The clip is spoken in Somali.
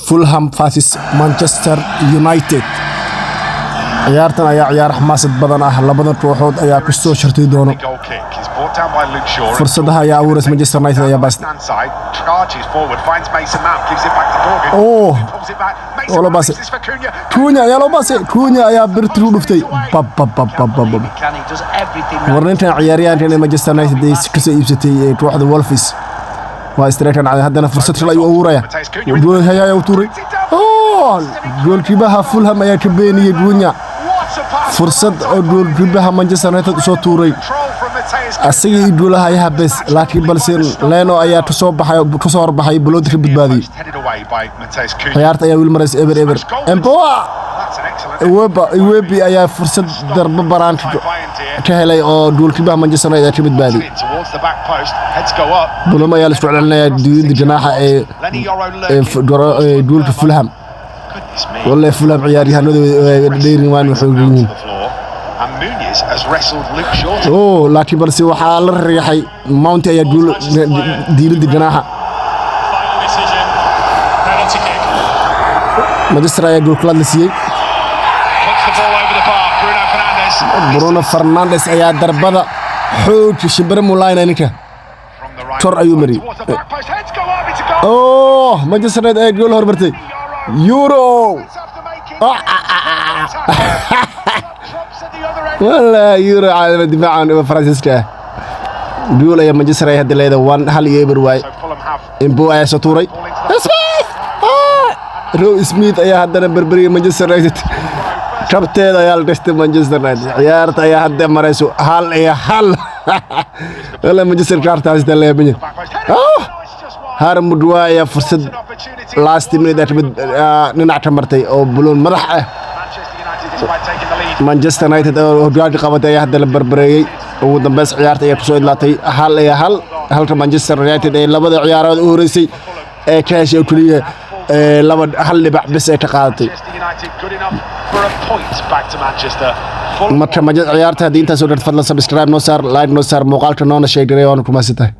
Fulham versus Manchester United ciyaartan ayaa ciyaar xamaasad badan ah labada kooxood ayaa ku soo shartay doono fursadaha ayaa abuuray Manchester United ayaa basta wala basta Cunha ayaa birtu dhuftay warnintan ciyaaryahanka Manchester United ay ka soo iibsatay kooxda Wolves waa istreekan haddana fursad kale ayuu abuuraya gool hayaa u tuuray goolkiibaha Fulham ayaa ka beeniyay Cunha fursad oo goolkiibaha Manchester United soo tuuray asagii idulaha ayaa bes laakiin balse Leno ayaa ka soo horbaxay buloodka badbaadiyay ciyaarta ayaa wiil mareys ever Mboa Iwobi ayaa fursad darbo baraanka ka helay oo goolkiibaha Manchester United ka badbaadiyay Bulama ayaa la isku celinaya diidda janaaxa ee goolka Fulham والله فلان عياريهانودو دheerin waan wuxuu yihiin laakiin balse waxa la riixay Mount ayaa gool diilada janaaxa Manchester ayaa gool kala siiyay Bruno Fernandes ayaa darbada xoog shibar Mulayna ninka tor ayuu mari Manchester United ayaa gool hormartay Euro والله يورو على الدفاع عن فرانسيسكا بيقول يا مانشستر هذا اللي وان هل يبرواي امبو يا سطوري سميث رو سميث يا هذا بربري مانشستر يونايتد كابتن يا الدست مانشستر يونايتد عيارت يا هذا مرسو هل يا هل والله مانشستر كارت هذا اللي بني هارم مدوايا فرصة لاست minute ننعت مرتي أو بلون مرحة مانشستر يونايتد هدوء قبضة يا هذا البربري ودم بس عيارته يكسود لاتي هل مانشستر يونايتد لبض عيارات أوريسي كاش يكليه لبض هل بس اعتقادي مانشستر عيارته هذه أنت سودت فضل سبسكرايب نصار لايك نصار مقالة نونا شيء قريبا ونكم أسيته